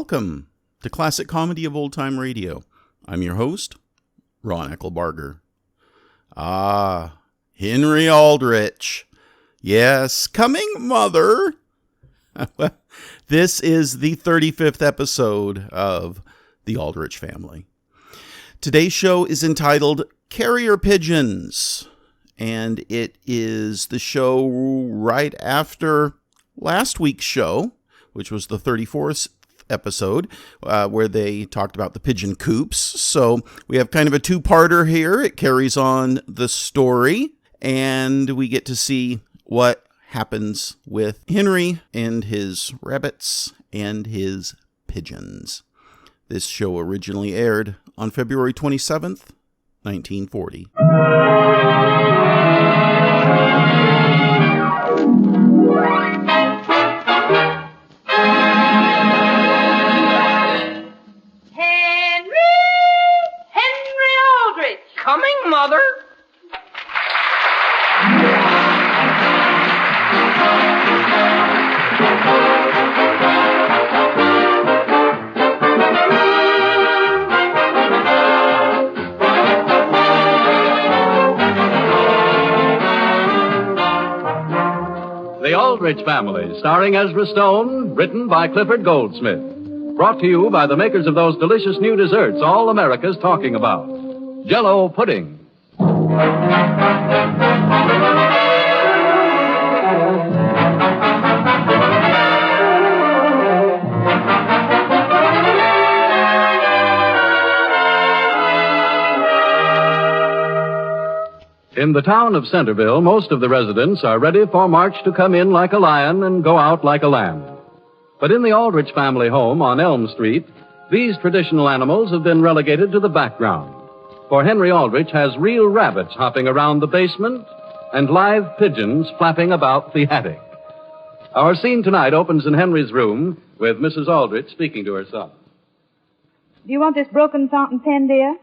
Welcome to Classic Comedy of Old Time Radio. I'm your host, Ron Eckelbarger. Henry Aldrich. Yes, coming, Mother. This is the 35th episode of The Aldrich Family. Today's show is entitled Carrier Pigeons, and it is the show right after last week's show, which was the 34th episode, where they talked about the pigeon coops. So we have kind of a two-parter here. It carries on the story, and we get to see what happens with Henry and his rabbits and his pigeons. This show originally aired on February 27th, 1940. Henry Aldrich! Coming, Mother? The Aldrich Family, starring Ezra Stone, written by Clifford Goldsmith. Brought to you by the makers of those delicious new desserts all America's talking about. Jell-O pudding. In the town of Centerville, most of the residents are ready for March to come in like a lion and go out like a lamb. But in the Aldrich family home on Elm Street, these traditional animals have been relegated to the background. For Henry Aldrich has real rabbits hopping around the basement and live pigeons flapping about the attic. Our scene tonight opens in Henry's room with Mrs. Aldrich speaking to her son. Do you want this broken fountain pen, dear?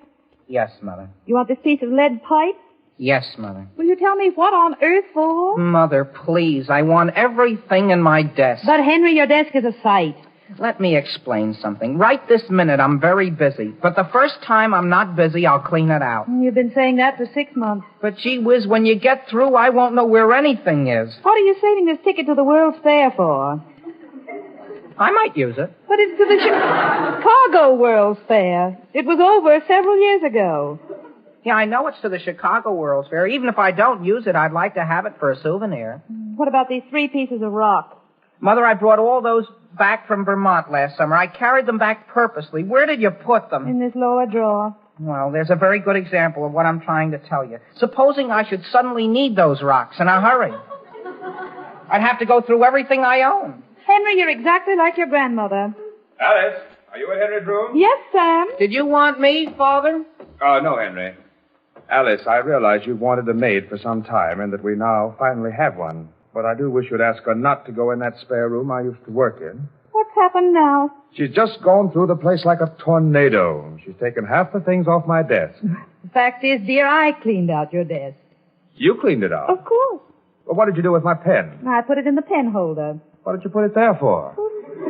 Yes, Mother. You want this piece of lead pipe? Yes, Mother. Will you tell me what on earth for? Mother, please, I want everything in my desk. But, Henry, your desk is a sight. Let me explain something. Right this minute, I'm very busy. But the first time I'm not busy, I'll clean it out. You've been saying that for 6 months. But gee whiz, when you get through, I won't know where anything is. What are you saving this ticket to the World's Fair for? I might use it. But it's to the Chicago World's Fair. It was over several years ago. Yeah, I know it's to the Chicago World's Fair. Even if I don't use it, I'd like to have it for a souvenir. What about these 3 pieces of rock? Mother, I brought all those back from Vermont last summer. I carried them back purposely. Where did you put them? In this lower drawer. Well, there's a very good example of what I'm trying to tell you. Supposing I should suddenly need those rocks in a hurry. I'd have to go through everything I own. Henry, you're exactly like your grandmother. Alice, are you in Henry's room? Yes, Sam. Did you want me, Father? No, Henry. Alice, I realize you've wanted a maid for some time and that we now finally have one. But I do wish you'd ask her not to go in that spare room I used to work in. What's happened now? She's just gone through the place like a tornado. She's taken half the things off my desk. The fact is, dear, I cleaned out your desk. You cleaned it out? Of course. Well, what did you do with my pen? I put it in the pen holder. What did you put it there for?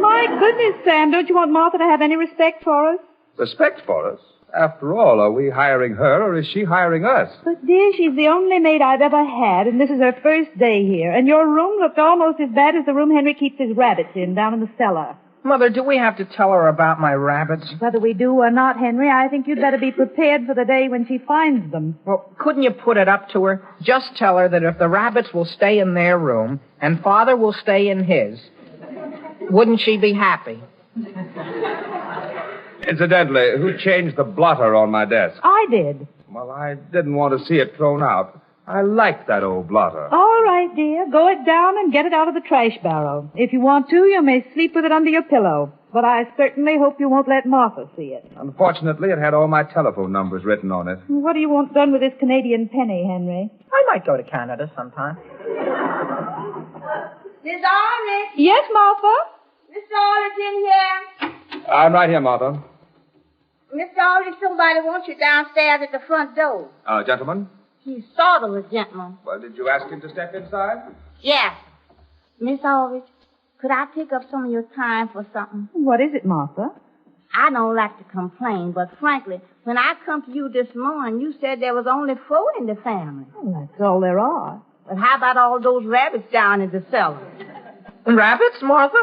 My goodness, Sam, don't you want Martha to have any respect for us? Respect for us? After all, are we hiring her or is she hiring us? But, dear, she's the only maid I've ever had, and this is her first day here. And your room looked almost as bad as the room Henry keeps his rabbits in down in the cellar. Mother, do we have to tell her about my rabbits? Whether we do or not, Henry, I think you'd better be prepared for the day when she finds them. Well, couldn't you put it up to her? Just tell her that if the rabbits will stay in their room and Father will stay in his, wouldn't she be happy? Incidentally, who changed the blotter on my desk? I did. Well, I didn't want to see it thrown out. I like that old blotter. All right, dear. Go it down and get it out of the trash barrel. If you want to, you may sleep with it under your pillow. But I certainly hope you won't let Martha see it. Unfortunately, it had all my telephone numbers written on it. What do you want done with this Canadian penny, Henry? I might go to Canada sometime. Miss Aldrich? Yes, Martha? Miss Aldrich in here? I'm right here, Martha. Miss Aldrich, somebody wants you downstairs at the front door. Gentlemen? He sort of a gentleman. Well, did you ask him to step inside? Yes. Miss Aldrich, Could I take up some of your time for something? What is it, Martha? I don't like to complain, but frankly, when I come to you this morning, you said there was only 4 in the family. Well, that's all there are. But how about all those rabbits down in the cellar? Rabbits, Martha?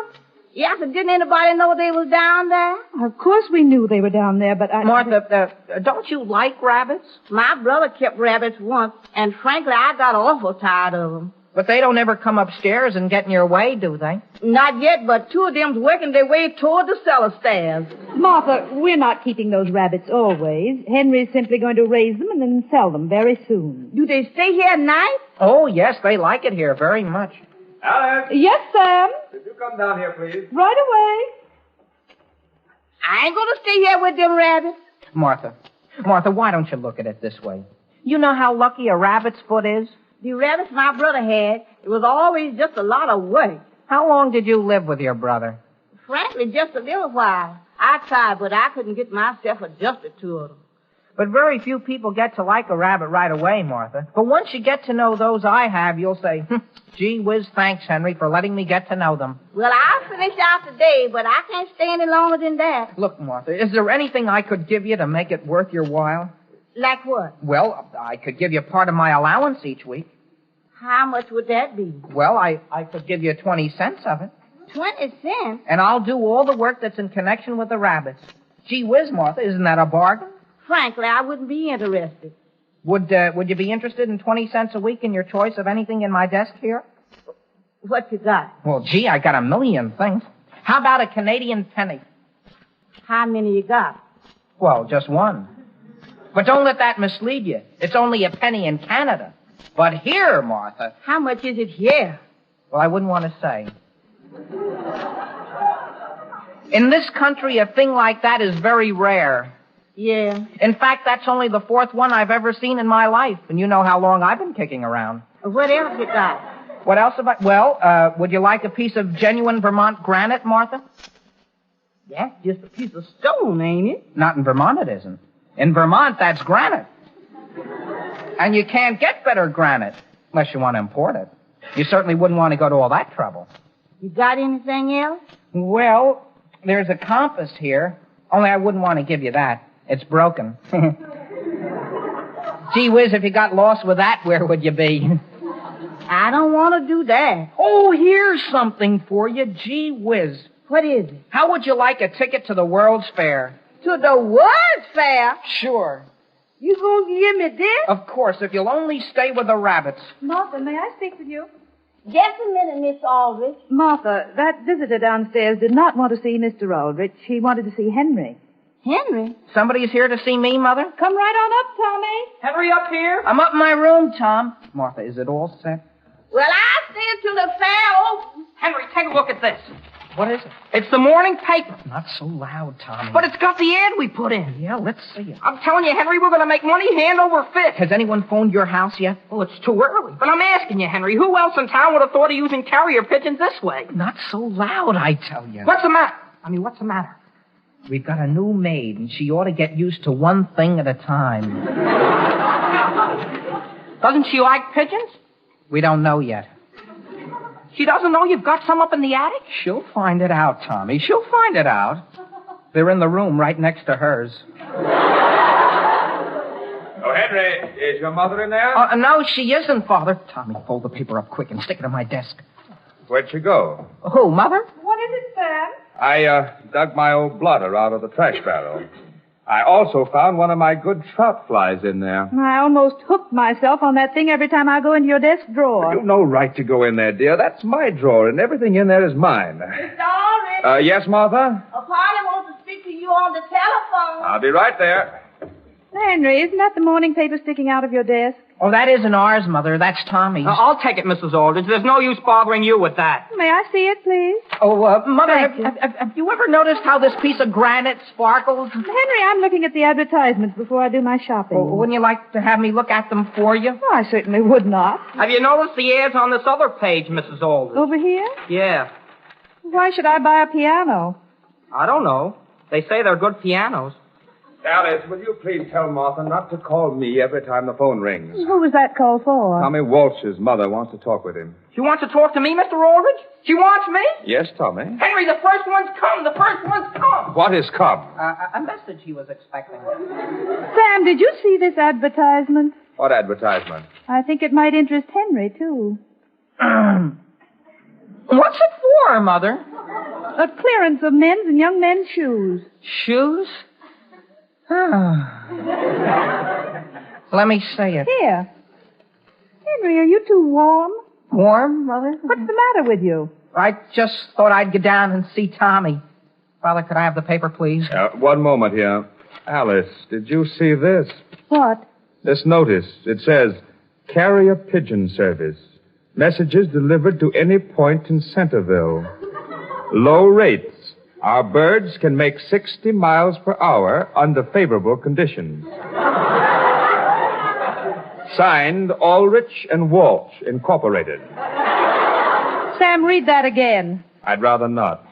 Yes, but didn't anybody know they was down there? Of course we knew they were down there, but I... Martha, don't you like rabbits? My brother kept rabbits once, and frankly, I got awful tired of them. But they don't ever come upstairs and get in your way, do they? Not yet, but 2 of them's working their way toward the cellar stairs. Martha, we're not keeping those rabbits always. Henry's simply going to raise them and then sell them very soon. Do they stay here at night? Oh, yes, they like it here very much. Alice, Yes, Sam. could you come down here, please? Right away. I ain't gonna stay here with them rabbits. Martha, why don't you look at it this way? You know how lucky a rabbit's foot is? The rabbits my brother had, it was always just a lot of work. How long did you live with your brother? Frankly, just a little while. I tried, but I couldn't get myself adjusted to them. But very few people get to like a rabbit right away, Martha. But once you get to know those I have, you'll say, gee whiz, thanks, Henry, for letting me get to know them. Well, I'll finish out today, but I can't stay any longer than that. Look, Martha, is there anything I could give you to make it worth your while? Like what? Well, I could give you part of my allowance each week. How much would that be? Well, I could give you 20 cents of it. 20 cents? And I'll do all the work that's in connection with the rabbits. Gee whiz, Martha, isn't that a bargain? Frankly, I wouldn't be interested. Would you be interested in 20 cents a week in your choice of anything in my desk here? What you got? Well, gee, I got a million things. How about a Canadian penny? How many you got? Well, just one. But don't let that mislead you. It's only a penny in Canada. But here, Martha... How much is it here? Well, I wouldn't want to say. In this country, a thing like that is very rare. Yeah. In fact, that's only the 4th one I've ever seen in my life. And you know how long I've been kicking around. What else you got? What else about... Well, would you like a piece of genuine Vermont granite, Martha? That's just a piece of stone, ain't it? Not in Vermont, it isn't. In Vermont, that's granite. And you can't get better granite unless you want to import it. You certainly wouldn't want to go to all that trouble. You got anything else? Well, there's a compass here. Only I wouldn't want to give you that. It's broken. Gee whiz, if you got lost with that, where would you be? I don't want to do that. Oh, here's something for you. Gee whiz. What is it? How would you like a ticket to the World's Fair? To the World's Fair? Sure. You gonna give me this? Of course, if you'll only stay with the rabbits. Martha, may I speak with you? Just a minute, Miss Aldrich. Martha, that visitor downstairs did not want to see Mr. Aldrich. He wanted to see Henry. Henry? Somebody's here to see me, Mother? Come right on up, Tommy. Henry up here? I'm up in my room, Tom. Martha, is it all set? Well, I'll stay until the fair opens. Henry, take a look at this. What is it? It's the morning paper. Not so loud, Tommy. But it's got the ad we put in. Yeah, let's see it. I'm telling you, Henry, we're going to make money hand over fist. Has anyone phoned your house yet? Well, it's too early. But I'm asking you, Henry, who else in town would have thought of using carrier pigeons this way? Not so loud, I tell you. What's the matter? We've got a new maid, and she ought to get used to one thing at a time. Doesn't she like pigeons? We don't know yet. She doesn't know you've got some up in the attic? She'll find it out, Tommy. She'll find it out. They're in the room right next to hers. Oh, Henry, is your mother in there? No, she isn't, Father. Tommy, fold the paper up quick and stick it on my desk. Where'd she go? Who, Mother? What is it, Sam? I dug my old blotter out of the trash barrel. I also found one of my good trout flies in there. I almost hooked myself on that thing every time I go into your desk drawer. You've no right to go in there, dear. That's my drawer, and everything in there is mine. Mr. Aldrich, Yes, Martha? a party wants to speak to you on the telephone. I'll be right there. Henry, isn't that the morning paper sticking out of your desk? Oh, that isn't ours, Mother. That's Tommy's. I'll take it, Mrs. Aldrich. There's no use bothering you with that. May I see it, please? Oh, Mother, Thank you. have you ever noticed how this piece of granite sparkles? Henry, I'm looking at the advertisements before I do my shopping. Oh, wouldn't you like to have me look at them for you? Oh, I certainly would not. Have you noticed the ads on this other page, Mrs. Aldrich? Over here? Yeah. Why should I buy a piano? I don't know. They say they're good pianos. Alice, will you please tell Martha not to call me every time the phone rings? Who was that call for? Tommy Walsh's mother wants to talk with him. She wants to talk to me, Mr. Aldrich? She wants me? Yes, Tommy? Henry, the first one's come. The first one's come. What is come? A message he was expecting. Sam, did you see this advertisement? What advertisement? I think it might interest Henry, too. What's it for, Mother? A clearance of men's and young men's shoes. Shoes? Let me see it. Here. Henry, are you too warm? Warm, Mother? What's the matter with you? I just thought I'd get down and see Tommy. Father, could I have the paper, please? One moment here. Alice, did you see this? What? This notice. It says, carrier pigeon service. Messages delivered to any point in Centerville. Low rates. Our birds can make 60 miles per hour under favorable conditions. Signed, Aldrich and Walsh, Incorporated. Sam, read that again. I'd rather not.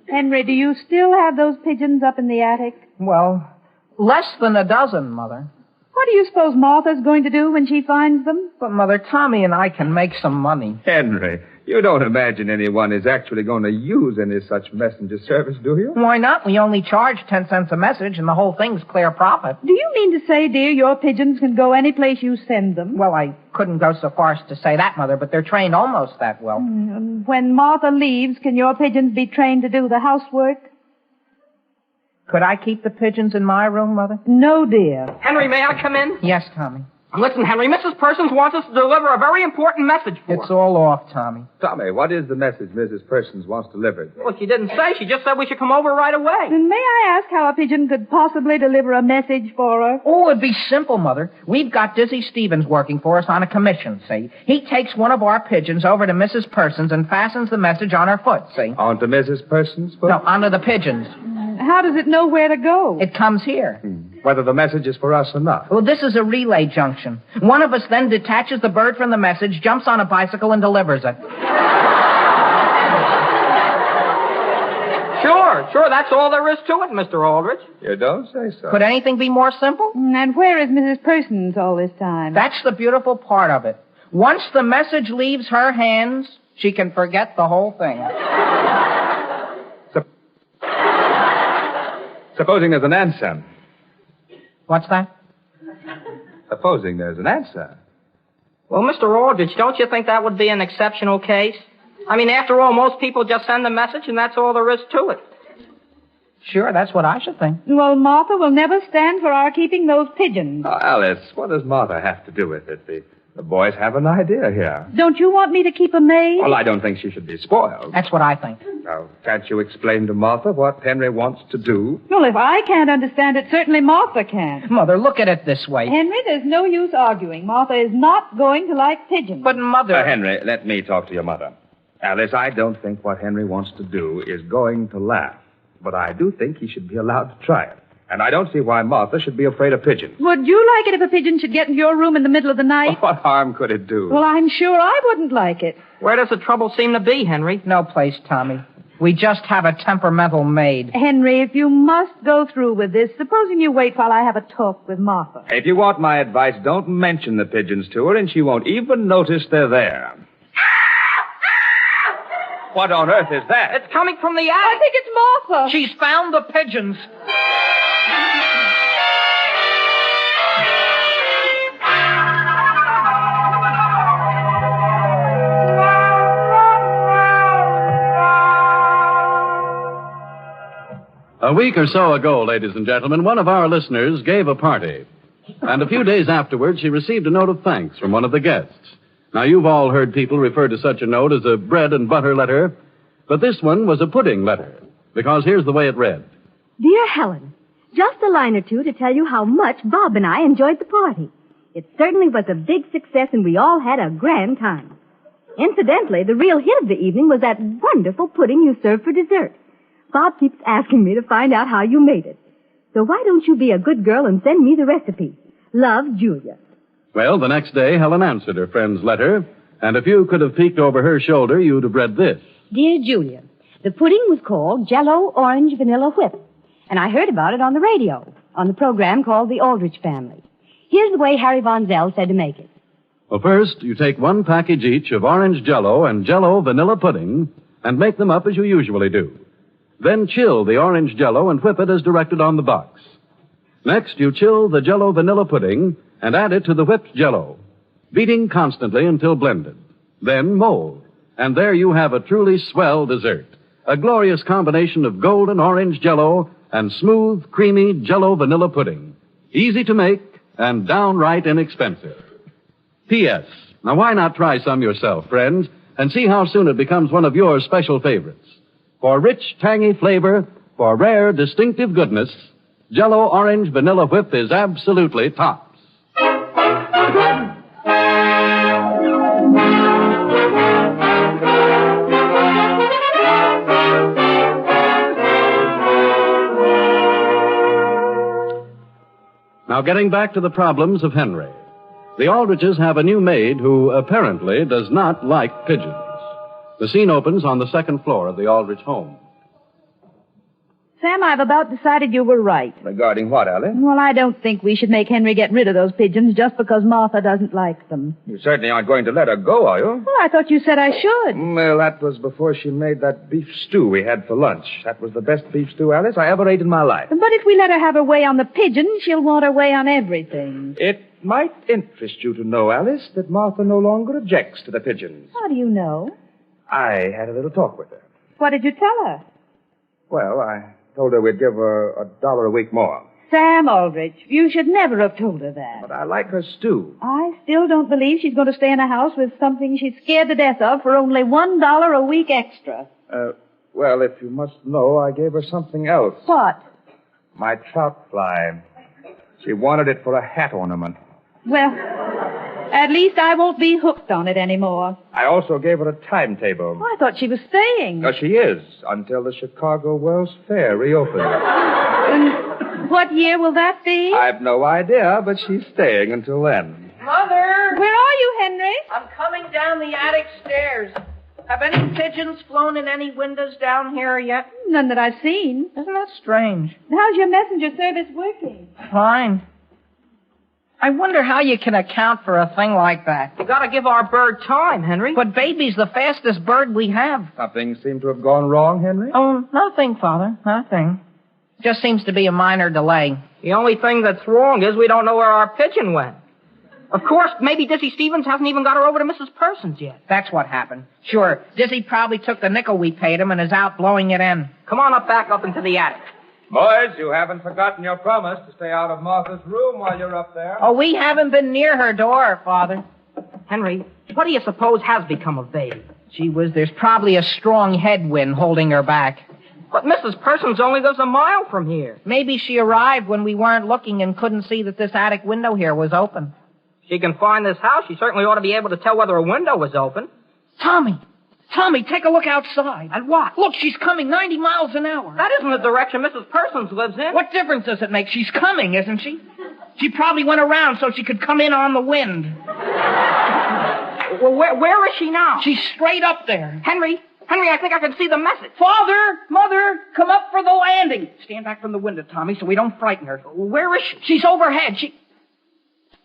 Henry, do you still have those pigeons up in the attic? Well, less than a dozen, Mother. What do you suppose Martha's going to do when she finds them? But, Mother, Tommy and I can make some money. Henry, you don't imagine anyone is actually going to use any such messenger service, do you? Why not? We only charge 10 cents a message, and the whole thing's clear profit. Do you mean to say, dear, your pigeons can go any place you send them? Well, I couldn't go so far as to say that, Mother, but they're trained almost that well. When Martha leaves, can your pigeons be trained to do the housework? Could I keep the pigeons in my room, Mother? No, dear. Henry, may I come in? Yes, Tommy. Listen, Henry, Mrs. Persons wants us to deliver a very important message for It's her. all off, Tommy. Tommy, what is the message Mrs. Persons wants delivered? Well, she didn't say. She just said we should come over right away. Then may I ask how a pigeon could possibly deliver a message for her? Oh, it'd be simple, Mother. We've got Dizzy Stevens working for us on a commission, see? He takes one of our pigeons over to Mrs. Persons and fastens the message on her foot, see? On to Mrs. Persons' foot? No, onto the pigeons. How does it know where to go? It comes here. Whether the message is for us or not. Well, this is a relay junction. One of us then detaches the bird from the message, jumps on a bicycle, and delivers it. Sure, that's all there is to it, Mr. Aldrich. You don't say so. Could anything be more simple? And where is Mrs. Persons all this time? That's the beautiful part of it. Once the message leaves her hands, she can forget the whole thing. Supposing there's an answer. What's that? Supposing there's an answer. Well, Mr. Aldrich, don't you think that would be an exceptional case? I mean, after all, most people just send the message, and that's all there is to it. Sure, that's what I should think. Well, Martha will never stand for our keeping those pigeons. Oh, Alice, what does Martha have to do with it? The boys have an idea here. Don't you want me to keep a maid? Well, I don't think she should be spoiled. That's what I think. Now, can't you explain to Martha what Henry wants to do? Well, if I can't understand it, certainly Martha can. Mother, look at it this way. Henry, there's no use arguing. Martha is not going to like pigeons. But, Mother... Henry, let me talk to your mother. Alice, I don't think what Henry wants to do is going to laugh. But I do think he should be allowed to try it. And I don't see why Martha should be afraid of pigeons. Would you like it if a pigeon should get into your room in the middle of the night? What harm could it do? Well, I'm sure I wouldn't like it. Where does the trouble seem to be, Henry? No place, Tommy. We just have a temperamental maid. Henry, if you must go through with this, supposing you wait while I have a talk with Martha. If you want my advice, don't mention the pigeons to her, and she won't even notice they're there. What on earth is that? It's coming from the attic. I think it's Martha. She's found the pigeons. A week or so ago, ladies and gentlemen, one of our listeners gave a party. And a few days afterwards, she received a note of thanks from one of the guests. Now, you've all heard people refer to such a note as a bread and butter letter, but this one was a pudding letter, because here's the way it read. Dear Helen, just a line or two to tell you how much Bob and I enjoyed the party. It certainly was a big success, and we all had a grand time. Incidentally, the real hit of the evening was that wonderful pudding you served for dessert. Bob keeps asking me to find out how you made it. So why don't you be a good girl and send me the recipe? Love, Julia. Well, the next day, Helen answered her friend's letter, and if you could have peeked over her shoulder, you'd have read this. Dear Julia, the pudding was called Jell-O Orange Vanilla Whip. and I heard about it on the radio, on the program called The Aldrich Family. Here's the way Harry Von Zell said to make it. Well, first, you take 1 package each of orange Jell-O and Jell-O vanilla pudding and make them up as you usually do. Then chill the orange Jell-O and whip it as directed on the box. Next, you chill the Jell-O vanilla pudding and add it to the whipped Jell-O, beating constantly until blended. Then mold, and there you have a truly swell dessert. A glorious combination of golden orange Jell-O and smooth, creamy Jell-O vanilla pudding. Easy to make and downright inexpensive. P.S. Now, why not try some yourself, friends, and see how soon it becomes one of your special favorites. For rich, tangy flavor, for rare, distinctive goodness, Jell-O Orange Vanilla Whip is absolutely tops. Now, getting back to the problems of Henry. The Aldriches have a new maid who apparently does not like pigeons. The scene opens on the second floor of the Aldrich home. Sam, I've about decided you were right. Regarding what, Alice? Well, I don't think we should make Henry get rid of those pigeons just because Martha doesn't like them. You certainly aren't going to let her go, are you? Well, I thought you said I should. Well, that was before she made that beef stew we had for lunch. That was the best beef stew, Alice, I ever ate in my life. But if we let her have her way on the pigeons, she'll want her way on everything. It might interest you to know, Alice, that Martha no longer objects to the pigeons. How do you know? I had a little talk with her. What did you tell her? Well, I told her we'd give her $1 a week more. Sam Aldrich, you should never have told her that. But I like her stew. I still don't believe she's going to stay in a house with something she's scared to death of for only $1 a week extra. Well, if you must know, I gave her something else. What? My trout fly. She wanted it for a hat ornament. Well, at least I won't be hooked on it anymore. I also gave her a timetable. Oh, I thought she was staying. No, she is, until the Chicago World's Fair reopens. And what year will that be? I've no idea, but she's staying until then. Mother! Where are you, Henry? I'm coming down the attic stairs. Have any pigeons flown in any windows down here yet? None that I've seen. Isn't that strange? How's your messenger service working? Fine. I wonder how you can account for a thing like that. You gotta give our bird time, Henry. But baby's the fastest bird we have. Something seemed to have gone wrong, Henry? Oh, nothing, Father. Nothing. Just seems to be a minor delay. The only thing that's wrong is we don't know where our pigeon went. Of course, maybe Dizzy Stevens hasn't even got her over to Mrs. Persons yet. That's what happened. Sure, Dizzy probably took the nickel we paid him and is out blowing it in. Come on back up into the attic. Boys, you haven't forgotten your promise to stay out of Martha's room while you're up there. Oh, we haven't been near her door, Father. Henry, what do you suppose has become of baby? Gee whiz, there's probably a strong headwind holding her back. But Mrs. Persons only lives a mile from here. Maybe she arrived when we weren't looking and couldn't see that this attic window here was open. She can find this house. She certainly ought to be able to tell whether a window was open. Tommy, take a look outside. And what? Look, she's coming 90 miles an hour. That isn't the direction Mrs. Persons lives in. What difference does it make? She's coming, isn't she? She probably went around so she could come in on the wind. Well, where is she now? She's straight up there. Henry, I think I can see the message. Father, Mother, come up for the landing. Stand back from the window, Tommy, so we don't frighten her. Where is she? She's overhead.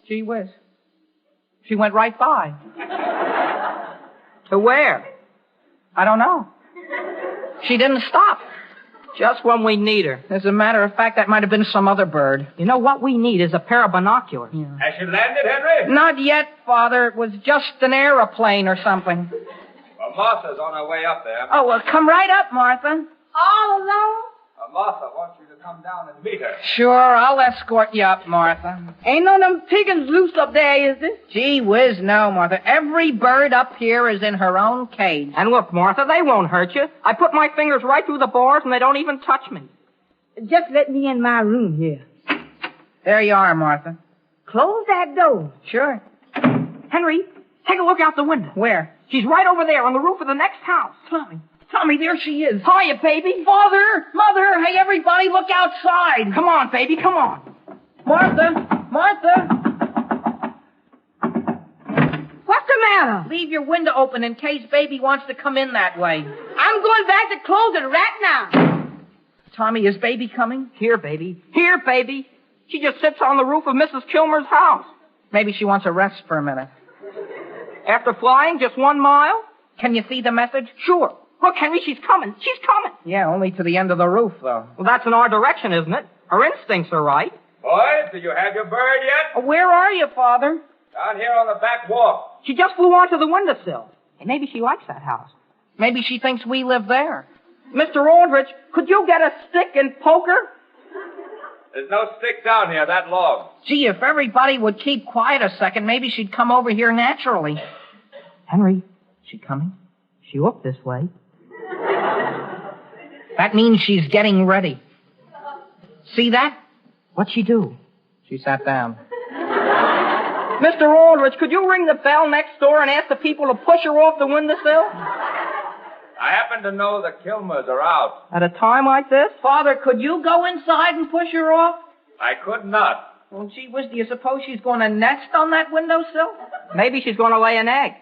Gee whiz. She went right by. To where? I don't know. She didn't stop. Just when we need her. As a matter of fact, that might have been some other bird. You know, what we need is a pair of binoculars. Yeah. Has she landed, Henry? Not yet, Father. It was just an aeroplane or something. Well, Martha's on her way up there. Oh, well, come right up, Martha. All alone? Martha wants you to come down and meet her. Sure, I'll escort you up, Martha. Ain't no them pigeons loose up there, is there? Gee whiz, no, Martha. Every bird up here is in her own cage. And look, Martha, they won't hurt you. I put my fingers right through the bars and they don't even touch me. Just let me in my room here. There you are, Martha. Close that door. Sure. Henry, take a look out the window. Where? She's right over there on the roof of the next house. Tommy, there she is. Hiya, baby. Father, Mother, hey, everybody, look outside. Come on, baby, come on. Martha. What's the matter? Leave your window open in case baby wants to come in that way. I'm going back to close it right now. Tommy, is Baby coming? Here, baby. Here, baby. She just sits on the roof of Mrs. Kilmer's house. Maybe she wants a rest for a minute. After flying just 1 mile? Can you see the message? Sure. Look, Henry, she's coming. She's coming. Yeah, only to the end of the roof, though. Well, that's in our direction, isn't it? Her instincts are right. Boys, do you have your bird yet? Where are you, Father? Down here on the back walk. She just flew onto the windowsill. And maybe she likes that house. Maybe she thinks we live there. Mr. Aldrich, could you get a stick and poke her? There's no stick down here, that log. Gee, if everybody would keep quiet a second, maybe she'd come over here naturally. Henry, is she coming? She looked this way. That means she's getting ready. See that? What'd she do? She sat down. Mr. Aldrich, could you ring the bell next door and ask the people to push her off the windowsill? I happen to know the Kilmers are out. At a time like this? Father, could you go inside and push her off? I could not. Well, gee whiz, do you suppose she's going to nest on that windowsill? Maybe she's going to lay an egg.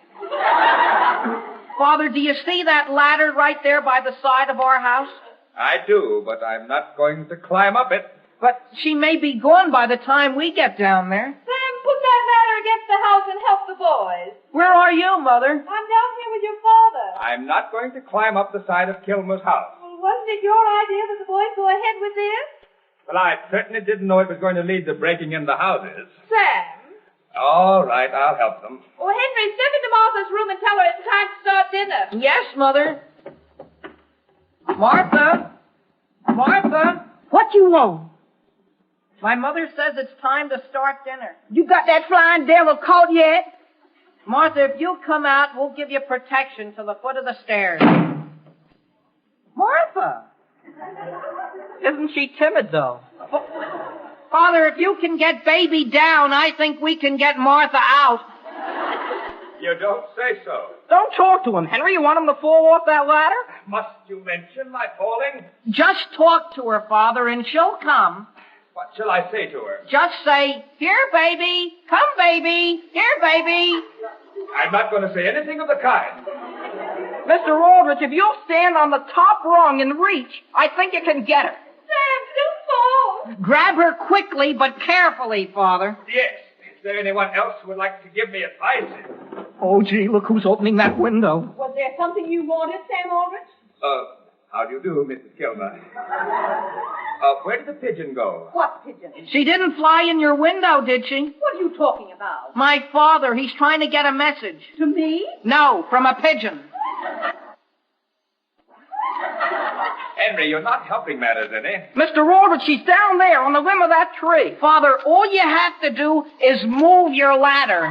Father, do you see that ladder right there by the side of our house? I do, but I'm not going to climb up it. But she may be gone by the time we get down there. Sam, put that ladder against the house and help the boys. Where are you, Mother? I'm down here with your father. I'm not going to climb up the side of Kilmer's house. Well, wasn't it your idea that the boys go ahead with this? Well, I certainly didn't know it was going to lead to breaking into houses. Sam. All right, I'll help them. Oh, Henry, step into Martha's room and tell her it's time to start dinner. Yes, Mother. Martha? Martha? What you want? My mother says it's time to start dinner. You got that flying devil caught yet? Martha, if you'll come out, we'll give you protection to the foot of the stairs. Martha! Isn't she timid, though? Father, if you can get Baby down, I think we can get Martha out. You don't say so. Don't talk to him, Henry. You want him to fall off that ladder? Must you mention my falling? Just talk to her, Father, and she'll come. What shall I say to her? Just say, here, baby. Come, baby. Here, baby. I'm not going to say anything of the kind. Mr. Aldrich, if you'll stand on the top rung and reach, I think you can get her. Sam, don't fall. Grab her quickly, but carefully, Father. Yes. Is there anyone else who would like to give me advice? Oh, gee, look who's opening that window. Was there something you wanted, Sam Aldrich? How do you do, Mrs. Kilmer? Where did the pigeon go? What pigeon? She didn't fly in your window, did she? What are you talking about? My father, he's trying to get a message. To me? No, from a pigeon. Henry, you're not helping matters any. Mr. Aldrich, she's down there on the limb of that tree. Father, all you have to do is move your ladder.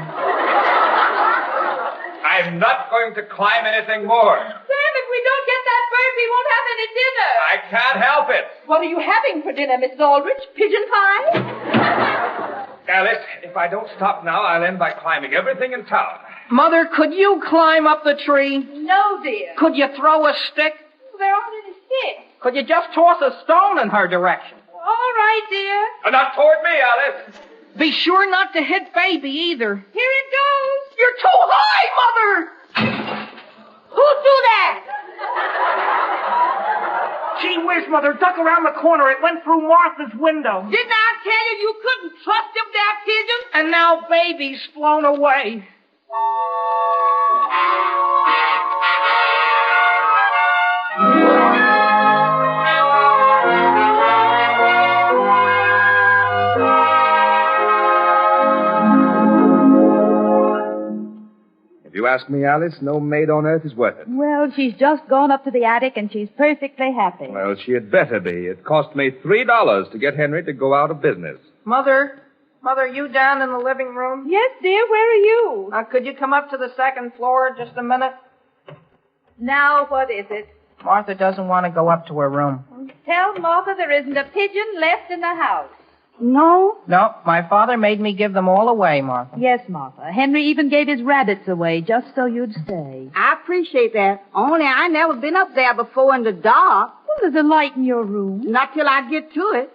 I'm not going to climb anything more. Sam, if we don't get that bird, we won't have any dinner. I can't help it. What are you having for dinner, Mrs. Aldrich? Pigeon pie? Alice, if I don't stop now, I'll end by climbing everything in town. Mother, could you climb up the tree? No, dear. Could you throw a stick? There aren't any sticks. Could you just toss a stone in her direction? All right, dear. Not toward me, Alice. Be sure not to hit Baby either. Here it goes. You're too high, Mother! Who do that? Gee whiz, Mother, duck around the corner. It went through Martha's window. Didn't I tell you you couldn't trust them there, pigeons? And now Baby's flown away. If you ask me, Alice, no maid on earth is worth it. Well, she's just gone up to the attic, and she's perfectly happy. Well, she had better be. It cost me $3 to get Henry to go out of business. Mother, you down in the living room? Yes, dear, where are you? Could you come up to the second floor just a minute? Now, what is it? Martha doesn't want to go up to her room. Tell Martha there isn't a pigeon left in the house. No? No, my father made me give them all away, Martha. Yes, Martha. Henry even gave his rabbits away just so you'd stay. I appreciate that. Only I never been up there before in the dark. Well, there's a light in your room. Not till I get to it.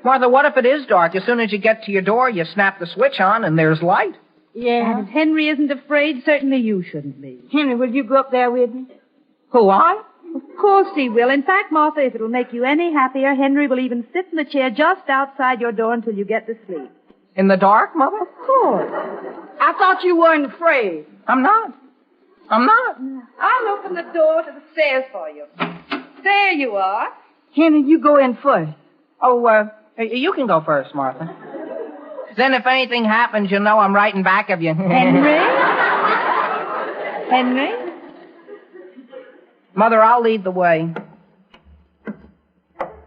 Martha, what if it is dark? As soon as you get to your door, you snap the switch on and there's light. Yeah. And if Henry isn't afraid, certainly you shouldn't be. Henry, will you go up there with me? Who, I? Of course he will. In fact, Martha, if it'll make you any happier, Henry will even sit in the chair just outside your door until you get to sleep. In the dark, Mother? Of course. I thought you weren't afraid. I'm not. I'll open the door to the stairs for you. There you are. Henry, you go in first. Oh, you can go first, Martha. Then if anything happens, you'll know I'm right in back of you. Henry? Henry? Mother, I'll lead the way.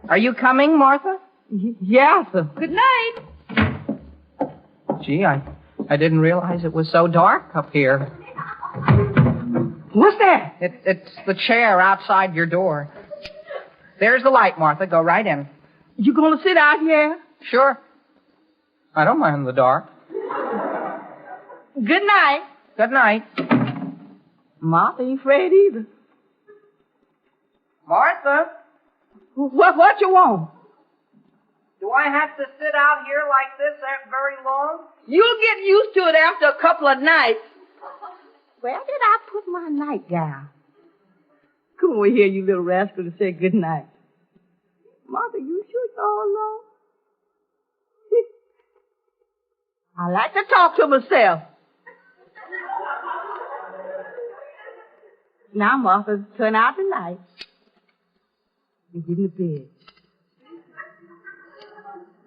Are you coming, Martha? Yeah, sir. Good night. Gee, I didn't realize it was so dark up here. What's that? It's the chair outside your door. There's the light, Martha. Go right in. You gonna sit out here? Sure. I don't mind the dark. Good night. Good night. Martha ain't afraid either. Martha, What you want? do I have to sit out here like this very long? You'll get used to it after a couple of nights. Where did I put my nightgown? Come over here, you little rascal, to say good night. Martha, you sure it's all alone? I like to talk to myself. Now, Martha, turn out the light. And get in the bed.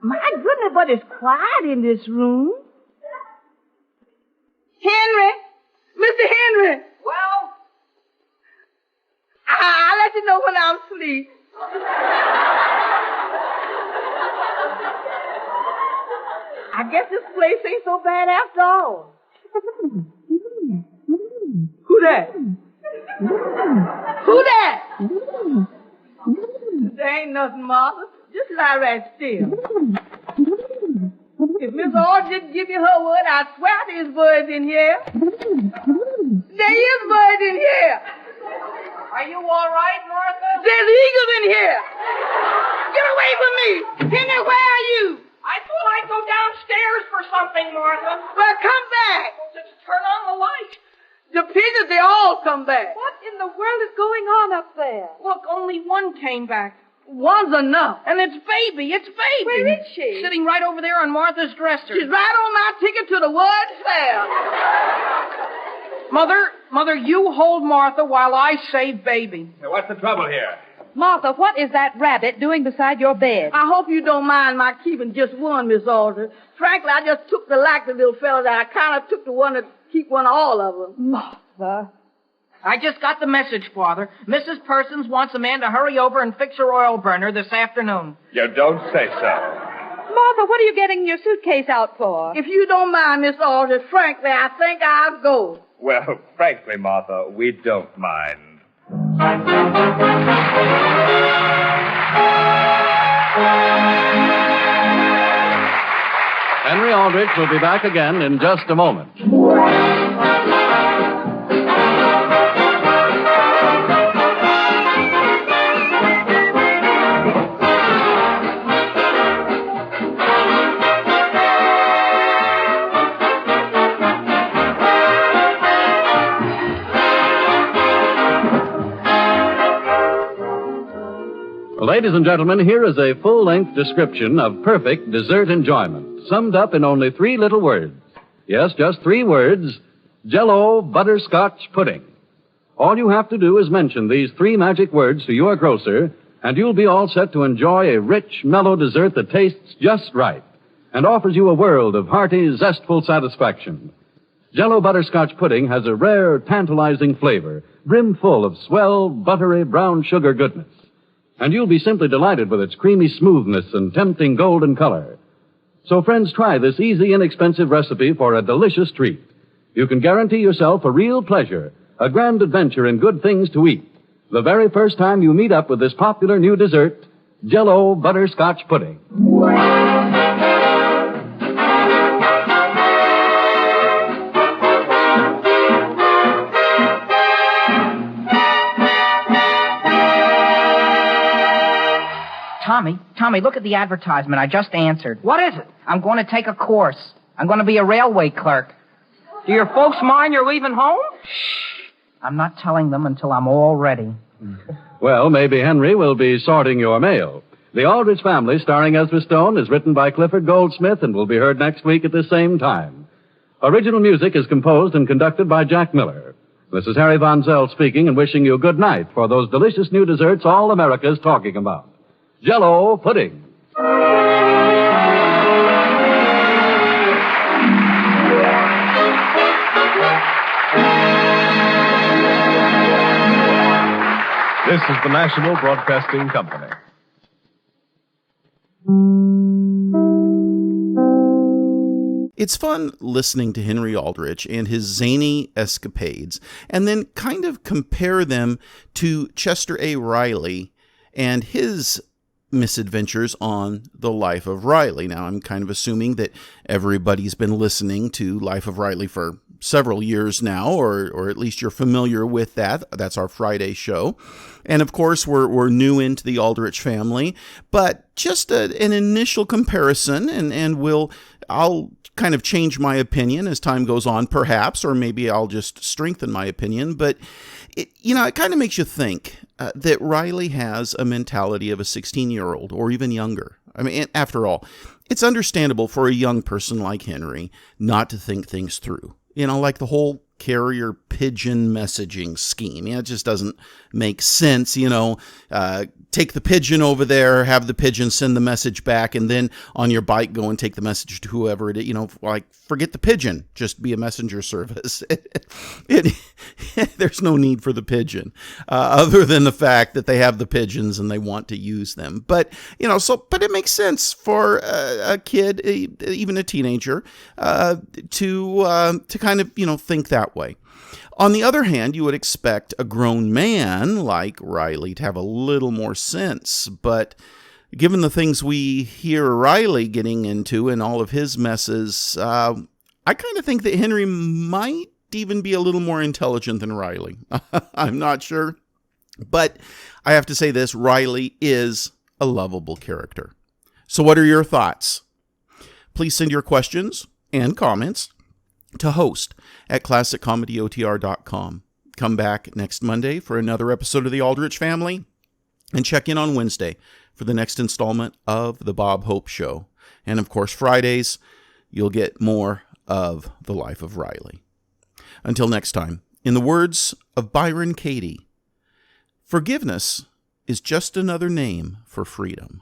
My goodness, but it's quiet in this room. Henry! Mr. Henry! Well? I'll let you know when I'm asleep. I guess this place ain't so bad after all. Who that? Who that? There ain't nothing, Martha. Just lie right still. If Miss Aldrich give you her word, I swear there's birds in here. There is birds in here. Are you all right, Martha? There's eagles in here. Get away from me. Henry, where are you? I thought I'd go downstairs for something, Martha. Well, come back. Just turn on the light. The pigeons, they all come back. What in the world is going on up there? Look, only one came back. One's enough. And it's Baby. It's Baby. Where is she? Sitting right over there on Martha's dresser. She's right on my ticket to the word fair. Mother, you hold Martha while I save Baby. Hey, what's the trouble here? Martha, what is that rabbit doing beside your bed? I hope you don't mind my keeping just one, Miss Aldrich. Frankly, I just took the like the little fella that I kind of took the one to keep one of all of them. Martha. I just got the message, Father. Mrs. Persons wants a man to hurry over and fix her oil burner this afternoon. You don't say so. Martha, what are you getting your suitcase out for? If you don't mind, Miss Aldrich, frankly, I think I'll go. Well, frankly, Martha, we don't mind. Henry Aldrich will be back again in just a moment. Ladies and gentlemen, here is a full-length description of perfect dessert enjoyment, summed up in only 3 little words. Yes, just 3 words: Jell-O butterscotch pudding. All you have to do is mention these 3 magic words to your grocer, and you'll be all set to enjoy a rich, mellow dessert that tastes just right and offers you a world of hearty, zestful satisfaction. Jell-O butterscotch pudding has a rare, tantalizing flavor, brimful of swell, buttery, brown sugar goodness. And you'll be simply delighted with its creamy smoothness and tempting golden color. So, friends, try this easy, inexpensive recipe for a delicious treat. You can guarantee yourself a real pleasure, a grand adventure in good things to eat, the very first time you meet up with this popular new dessert, Jell-O butterscotch pudding. Tommy, look at the advertisement. I just answered. What is it? I'm going to take a course. I'm going to be a railway clerk. Do your folks mind you're leaving home? Shh. I'm not telling them until I'm all ready. Well, maybe Henry will be sorting your mail. The Aldrich Family, starring Ezra Stone, is written by Clifford Goldsmith and will be heard next week at the same time. Original music is composed and conducted by Jack Miller. This is Harry Von Zell speaking and wishing you good night for those delicious new desserts all America's talking about. Jell-O pudding. This is the National Broadcasting Company. It's fun listening to Henry Aldrich and his zany escapades, and then kind of compare them to Chester A. Riley and his misadventures on the Life of Riley. Now, I'm kind of assuming that everybody's been listening to Life of Riley for several years now, or at least you're familiar with that. That's our Friday show. And of course, we're new into the Aldrich family, but just an initial comparison, and I'll kind of change my opinion as time goes on, perhaps, or maybe I'll just strengthen my opinion. But it kind of makes you think that Riley has a mentality of a 16-year-old or even younger. I mean, after all, it's understandable for a young person like Henry not to think things through. Like the whole carrier pigeon messaging scheme. It just doesn't make sense. Take the pigeon over there, have the pigeon send the message back, and then on your bike go and take the message to whoever it is. Forget the pigeon, just be a messenger service. There's no need for the pigeon, other than the fact that they have the pigeons and they want to use them. But but it makes sense for a kid, even a teenager, to kind of think that way. On the other hand, you would expect a grown man like Riley to have a little more sense, but given the things we hear Riley getting into and all of his messes, I kind of think that Henry might even be a little more intelligent than Riley. I'm not sure, but I have to say this, Riley is a lovable character. So what are your thoughts? Please send your questions and comments to host@classiccomedyotr.com. Come back next Monday for another episode of The Aldrich Family, and check in on Wednesday for the next installment of The Bob Hope Show. And of course, Fridays, you'll get more of The Life of Riley. Until next time, in the words of Byron Katie, forgiveness is just another name for freedom.